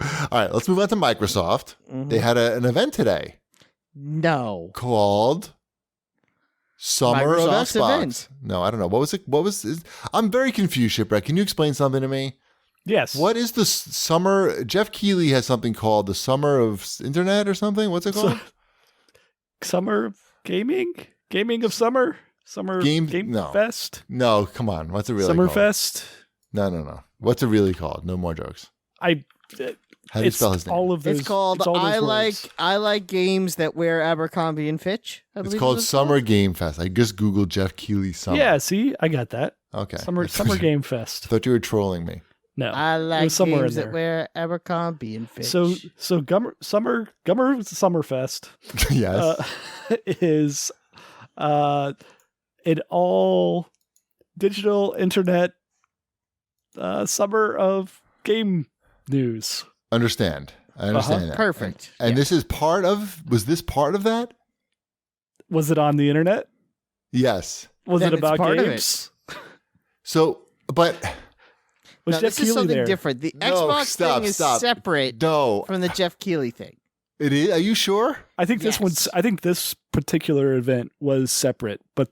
All right, let's move on to Microsoft. Mhm. They had an event today No. called Summer of Microsoft's Xbox. event. No, I don't know. What was it? I'm very confused, Shipwreck. Can you explain something to me? Yes. What is the summer? Jeff Keighley has something called the Summer of Internet or something. What's it called? Summer gaming? Gaming of summer? Summer Game no. Fest? No, come on. What's it really Summer called? Fest? No. What's it really called? No more jokes. How do you spell his name? All of those. It's called all those words. I like games that wear Abercrombie and Fitch. I It's believe called is what Summer Game Fest. I just Googled Jeff Keighley Summer. Yeah, see? I got that. Okay. Summer Game Fest. I thought you were trolling me. No. I it like was somewhere games in that there. wear Abercrombie and Fitch. So Summerfest Yes. is an all digital internet summer of game news. Understand. I understand that. Perfect. And this is was this part of that? Was it on the internet? Yes. Was Then it it's about part of games? So, but Was No, Jeff this is Keighley something there? different. The No, Xbox stop, thing is stop. separate no, from the Jeff Keighley thing. it is. Are you sure? I think this Yes. I think this particular event was separate, but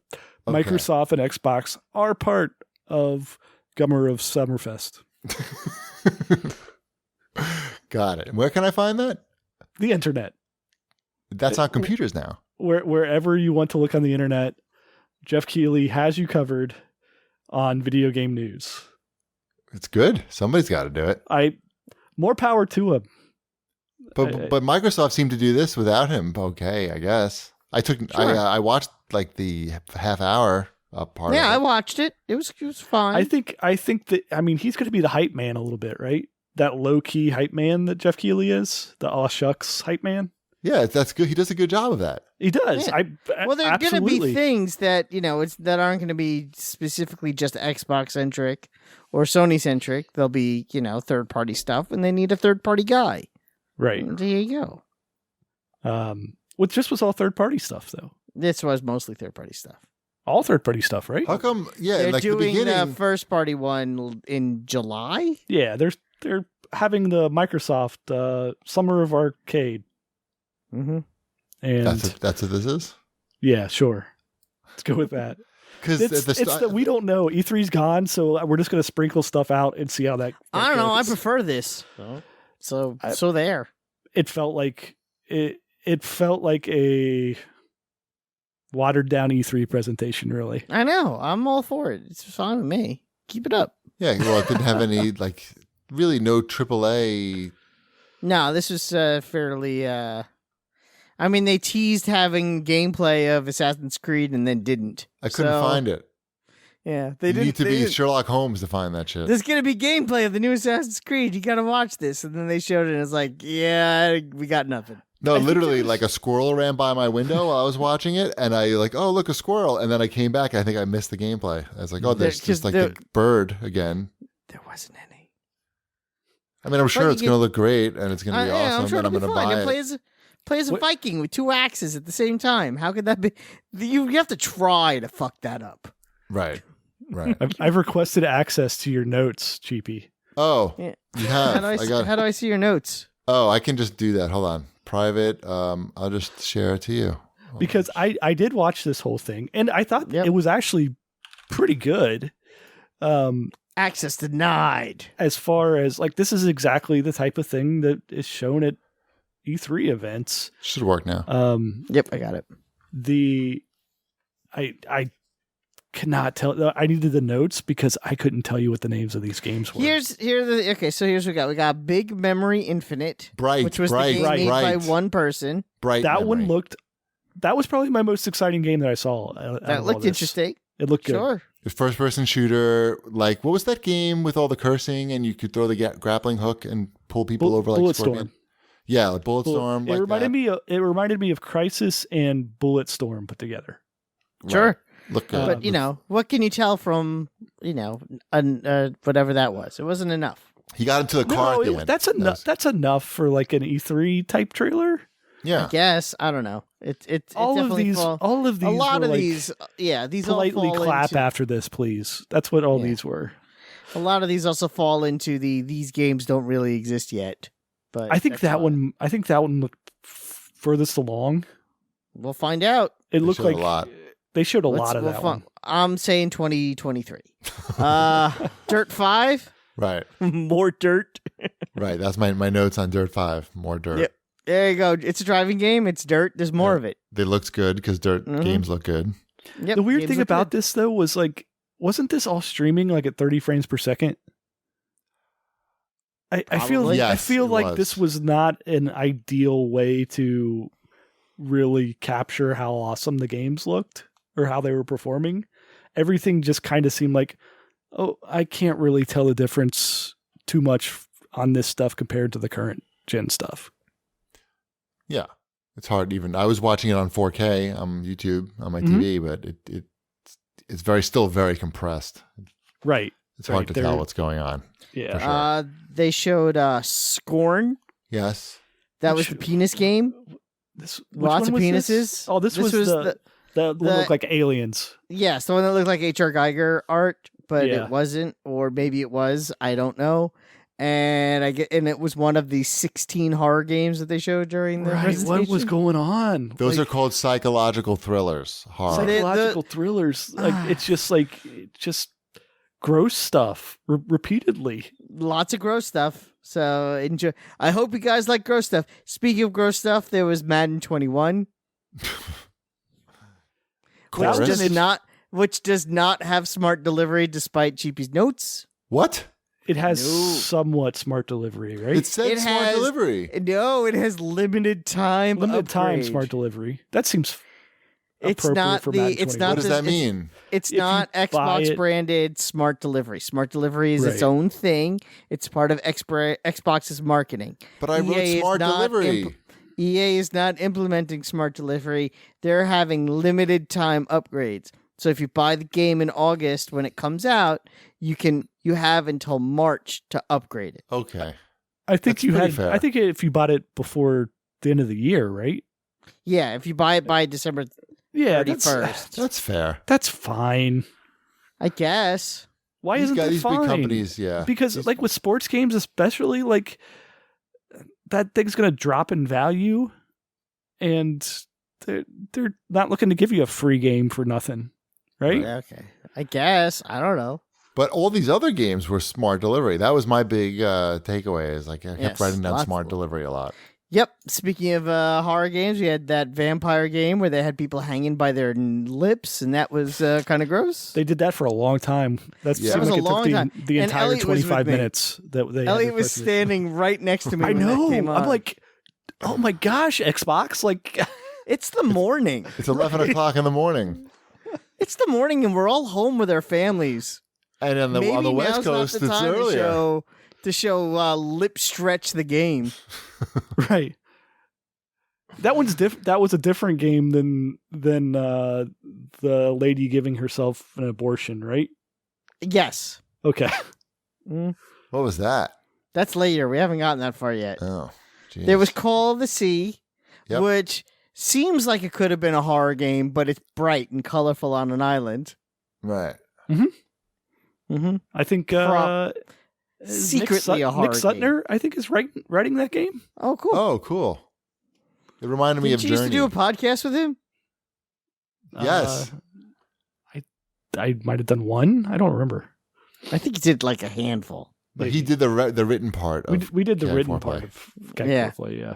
Okay. Microsoft and Xbox are part of Gummer of Summerfest. Got it. Where can I find that? The internet. That's on computers now. Wherever you want to look on the internet, Jeff Keighley has you covered on video game news. It's good. Somebody's got to do it. More power to him. But Microsoft seemed to do this without him. Okay, I guess. I watched like the half hour part. Yeah, I of it. watched it. It was fine. I think that he's going to be the hype man a little bit, right? That low key hype man that Jeff Keighley is, the aw shucks hype man. Yeah, that's good. He does a good job of that. He does. Yeah. Well, there are going to be absolutely. things that that aren't going to be specifically just Xbox centric or Sony centric. They'll be third party stuff, and they need a third party guy. Right. And there you go. Which just was all third party stuff, though. This was mostly third party stuff. All third party stuff, right? How come? Yeah, They're like the doing beginning. first party one in July. Yeah, they're having the Microsoft Summer of Arcade, Mm-hmm. and That's what this is. yeah, sure. Let's go with that. Because It's that we don't know. E3's gone, so we're just going to sprinkle stuff out and see how that. I don't know. I goes. prefer this. So there. It felt like it felt like a watered down E3 presentation. Really, I know. I'm all for it. It's fine with me. Keep it up. Yeah, well, it didn't have any really no AAA. No, this was fairly. They teased having gameplay of Assassin's Creed and then didn't. I couldn't find it. Yeah, they You didn't. need to be Sherlock Holmes to find that shit. There's gonna be gameplay of the new Assassin's Creed. You gotta watch this, and then they showed it, and it's like, yeah, we got nothing. No, literally, like a squirrel ran by my window while I was watching it, and I oh, look, a squirrel. And then I came back, and I think I missed the gameplay. I was like, oh, there's just like the bird again. There wasn't any. I'm sure you it's going to look great, and it's going to be Yeah, awesome, I'm sure and I'm it'll be going to fun. buy And it. play as a Viking with two axes at the same time. How could that be? You have to try to fuck that up. Right. I've requested access to your notes, Cheapy. Oh, Yeah. you have. How do I see your notes? Oh, I can just do that. Hold on. Private. I'll just share it to you. Because I did watch this whole thing, and I thought Yep. it was actually pretty good. Access denied. As far as this is exactly the type of thing that is shown at E3 events. Should work now. Yep, I got it. I cannot tell. I needed the notes because I couldn't tell you what the names of these games were. So here's what we got. We got Big Memory Infinite, Bright, which was bright, the game made by bright. one person. Bright. That memory. that was probably my most exciting game that I saw. out of That all looked this. interesting. It looked good. Sure. The first-person shooter. What was that game with all the cursing and you could throw the grappling hook and pull people over like Scorpion? Bulletstorm. Yeah, like Bulletstorm. It reminded me of Crysis and Bulletstorm put together. Sure. Look good. But what can you tell from whatever that was? It wasn't enough. He got into the car at the end. That's enough. That's enough for an E3 type trailer. Yeah. I guess I don't know. All of these. A lot of these. Yeah, these politely all fall clap into, after this, please. That's what all these were. A lot of these also fall into these games don't really exist yet. But I think that one looked furthest along. We'll find out. It looked like a lot. They showed a lot of that one. I'm saying 2023. Dirt 5. Right. More dirt. Right. That's my notes on Dirt 5. More dirt. Yep. There you go. It's a driving game. It's dirt. There's more of it. It looks good because dirt games look good. Yep, the weird thing about this though was like, wasn't this all streaming like at 30 frames per second? I feel like this was not an ideal way to really capture how awesome the games looked or how they were performing. Everything just kind of seemed like, oh, I can't really tell the difference too much on this stuff compared to the current gen stuff. Yeah, it's hard even. I was watching it on 4K on YouTube on my TV, but it's still very compressed. Right. It's hard to tell what's going on. Yeah. For sure. They showed Scorn. Yes. That was the penis game. Lots of penises. This? Oh, this was the one that looked like aliens. Yes, the one that looked like H.R. Geiger art, but it wasn't, or maybe it was. I don't know. And it was one of the 16 horror games that they showed during the presentation. What was going on? Those are called psychological thrillers. Horror. Psychological thrillers. It's just gross stuff repeatedly. Lots of gross stuff. So enjoy. I hope you guys like gross stuff. Speaking of gross stuff, there was Madden 21, which does not have smart delivery, despite Cheapy's notes. What? It has somewhat smart delivery, right? It said smart delivery. No, it has limited time. Limited time smart delivery. That seems. It's not for Madden 21. What does that mean? It's not Xbox branded smart delivery. Smart delivery is its own thing. It's part of Xbox's marketing. But I wrote smart delivery. EA is not implementing smart delivery. They're having limited time upgrades. So if you buy the game in August when it comes out, you have until March to upgrade it. Okay. I think if you bought it before the end of the year, right? Yeah, if you buy it by December 31st. That's fair. That's fine. I guess. Why isn't that these fine? Big companies, yeah. Because like with sports games especially, like that thing's going to drop in value and they're not looking to give you a free game for nothing, right? Okay. I guess. I don't know. But all these other games were smart delivery. That was my big takeaway. Is like I kept writing down smart delivery a lot. Yep. Speaking of horror games, we had that vampire game where they had people hanging by their lips, and that was kind of gross. They did that for a long time. That was like a long time. The entire 25 minutes that they. Elliot was standing right next to me. I know. That came on. I'm like, oh my gosh, Xbox! Like, it's the morning. It's 11 o'clock in the morning. It's the morning, and we're all home with our families. And on the West Coast, it's earlier. To show lip stretch the game. Right. That one's That was a different game than the lady giving herself an abortion, right? Yes. Okay. What was that? That's later. We haven't gotten that far yet. Oh, geez. There was Call of the Sea, which seems like it could have been a horror game, but it's bright and colorful on an island. Right. Mm-hmm. Mm-hmm. I think secretly a horror Nick Sutner, game. I think, is writing that game. Oh, cool. Oh, cool. It reminded me of Journey. Did you used to do a podcast with him? Yes. I might have done one. I don't remember. I think he did like a handful. But he did the written part. We did the written part of CAG Foreplay, yeah.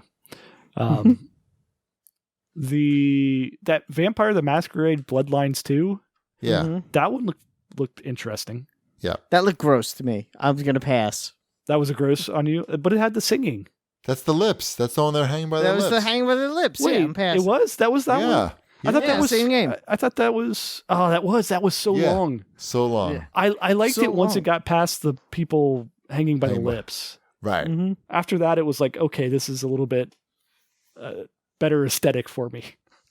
That Vampire the Masquerade Bloodlines 2. Yeah. That one looked interesting. Yeah. That looked gross to me. I was going to pass. That was a gross on you, but it had the singing. That's the lips. That's the one they're hanging by their lips. That was the hanging by their lips. Wait, I'm passing. it was? That was that one? I thought that was same game. I thought that was that was so long. So long. Yeah. I liked it once it got past the people hanging by the lips. Right. Mm-hmm. After that, it was like, okay, this is a little bit better aesthetic for me.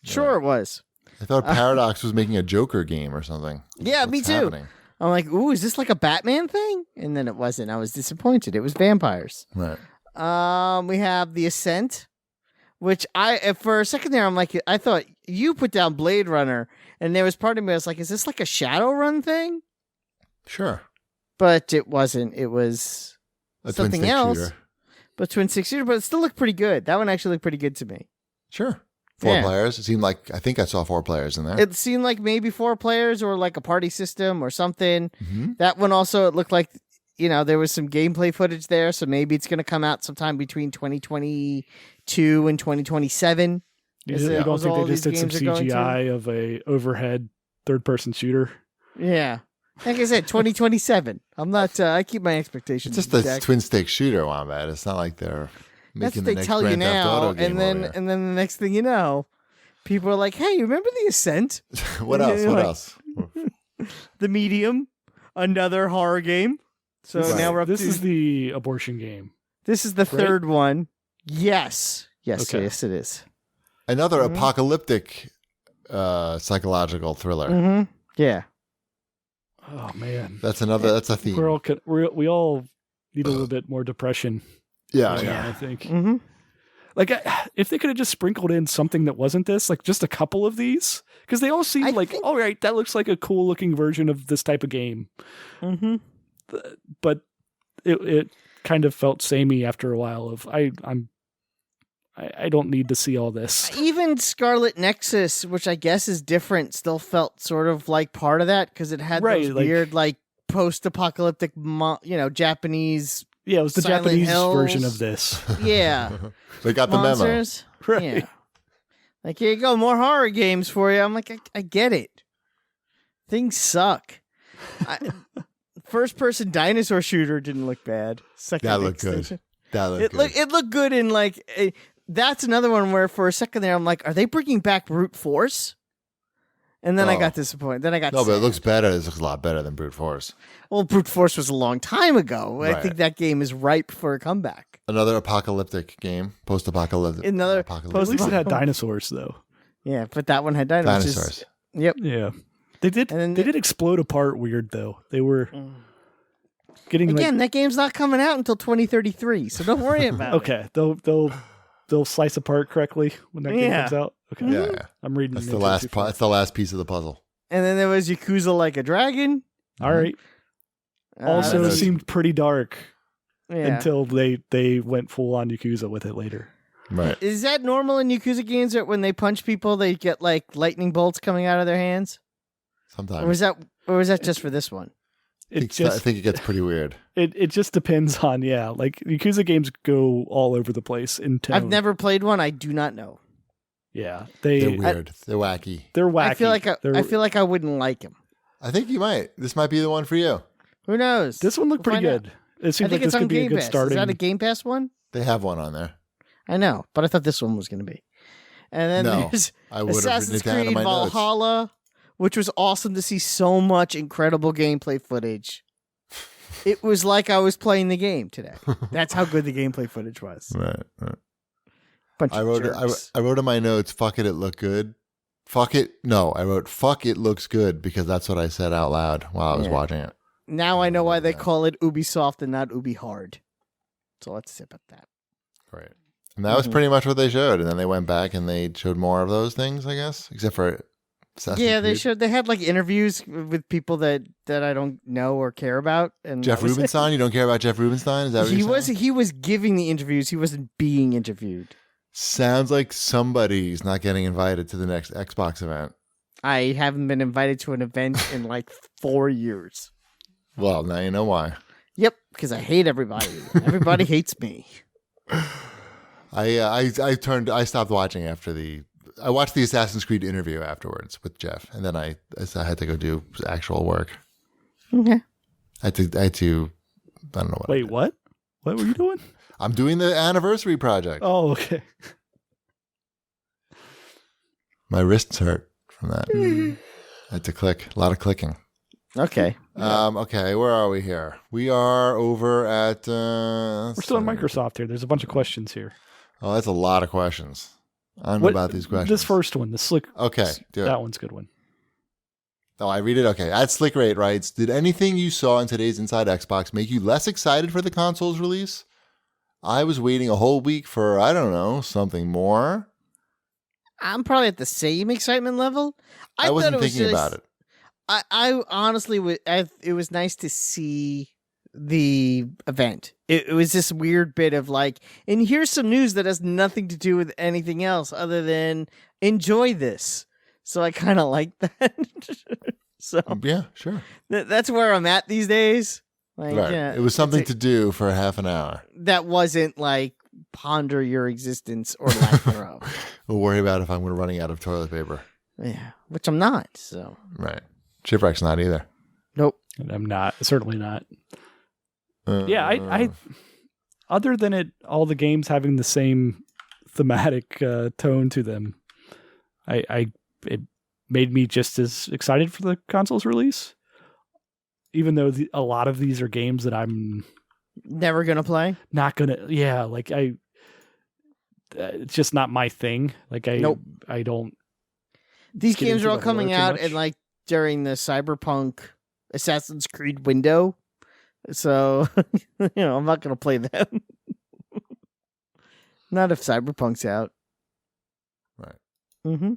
Sure, it was. I thought Paradox was making a Joker game or something. Yeah, me too. Happening? I'm like, ooh, is this like a Batman thing? And then it wasn't. I was disappointed. It was vampires. Right. We have The Ascent, which for a second there, I'm like, I thought you put down Blade Runner, and there was part of me I was like, is this like a Shadowrun thing? Sure. But it wasn't. It was a something else. Shooter. but twin stick shooter, but it still looked pretty good. That one actually looked pretty good to me. Sure. 4 players. It seemed like, I think I saw 4 players in there. It seemed like maybe 4 players or like a party system or something. That one also, it looked like, there was some gameplay footage there. So maybe it's going to come out sometime between 2022 and 2027. You don't think they just did some CGI of a overhead third-person shooter? Yeah. Like I said, 2027. I'm not, I keep my expectations. It's just a twin stick shooter, Wombat. It's not like they're making the next Grand Theft Auto game. And then the next thing you know, people are like, hey, you remember The Ascent? What else? The Medium, another horror game. So now we're up This is the abortion game. This is the third one. Yes. Yes, it is. Another apocalyptic psychological thriller. Yeah. Oh man, that's a theme. We all need a little bit more depression. Yeah. I think. Like, if they could have just sprinkled in something that wasn't this, like just a couple of these, because they all seem all right, that looks like a cool looking version of this type of game. But it kind of felt samey after a while. Of I don't need to see all this. Even Scarlet Nexus, which I guess is different, still felt sort of like part of that because it had those weird, like post-apocalyptic, Japanese. Yeah, it was the Silent Japanese Hills version of this. Yeah, they got the monsters. Right? Yeah. Like, here you go, more horror games for you. I'm like, I get it. Things suck. First-person dinosaur shooter didn't look bad. That looked good. It looked good in like. That's another one where for a second there I'm like, are they bringing back brute force? And then I got disappointed. Then I got sad. But it looks better. It looks a lot better than brute force. Well, brute force was a long time ago. Right. I think that game is ripe for a comeback. Another apocalyptic game, post-apocalyptic. At least it had dinosaurs though. Yeah, but that one had dinosaurs. Yep. Yeah. They did explode apart weird though. They were getting that game's not coming out until 2033, so don't worry about it. Okay, they'll slice apart correctly when that game comes out. Okay, yeah. I'm reading. That's the last. That's the last piece of the puzzle. And then there was Yakuza Like a Dragon. All right. Also seemed pretty dark until they went full on Yakuza with it later. Right. Is that normal in Yakuza games that when they punch people, they get like lightning bolts coming out of their hands? Sometimes. Or was that just for this one? I think it gets pretty weird. It just depends on, like Yakuza games go all over the place in tone. I've never played one. I do not know. Yeah. They're weird. They're wacky. They're wacky. I feel like I wouldn't like them. I think you might. This might be the one for you. Who knows? This one looked pretty good. It seems like this could be a good starting. Is that a Game Pass one? They have one on there. I know, but I thought this one was going to be. And then there's Assassin's Creed Valhalla, which was awesome to see so much incredible gameplay footage. It was like I was playing the game today. That's how good the gameplay footage was. Right. I wrote in my notes, fuck it looked good. Fuck it. No, I wrote, fuck it looks good because that's what I said out loud while I was watching it. Now I know why they call it Ubisoft and not Ubi Hard. So let's sip at that. Great. And that was pretty much what they showed. And then they went back and they showed more of those things, I guess, except for Assassin's Creed. They had like interviews with people that I don't know or care about. And Jeff Rubenstein? You don't care about Jeff Rubenstein? Is that what he was giving the interviews. He wasn't being interviewed. Sounds like somebody's not getting invited to the next Xbox event. I haven't been invited to an event in like 4 years. Well, now you know why. Yep, because I hate everybody. Everybody hates me. I stopped watching I watched the Assassin's Creed interview afterwards with Jeff, and then I had to go do actual work. Okay. I had to I don't know what. Wait, what? What were you doing? I'm doing the anniversary project. Oh, okay. My wrists hurt from that. I had to click. A lot of clicking. Okay. Okay, where are we here? We are over at... We're still on Microsoft here. There's a bunch of questions here. Oh, that's a lot of questions. I don't know about these questions. This first one, the Slick... Okay, do it. That one's a good one. Oh, I read it? Okay. At Slick Rate writes, did anything you saw in today's Inside Xbox make you less excited for the console's release? I was waiting a whole week for, I don't know, something more. I'm probably at the same excitement level. I wasn't thinking about it. I honestly, it was nice to see the event. It was this weird bit of like, and here's some news that has nothing to do with anything else other than enjoy this. So I kind of like that. So yeah, sure. That's where I'm at these days. Like, right. Yeah, it was something to do for half an hour. That wasn't like ponder your existence or lack thereof. We'll worry about if I'm running out of toilet paper. Yeah, which I'm not. So right. Shipwreck's not either. Nope. And I'm not. Certainly not. Yeah, I other than all the games having the same thematic tone to them, it made me just as excited for the console's release. Even though a lot of these are games that I'm never gonna play. Not gonna. Yeah, like it's just not my thing. Like I don't. These games are all coming out and like during the Cyberpunk Assassin's Creed window. So, I'm not going to play them. Not if Cyberpunk's out. Right. Mm-hmm.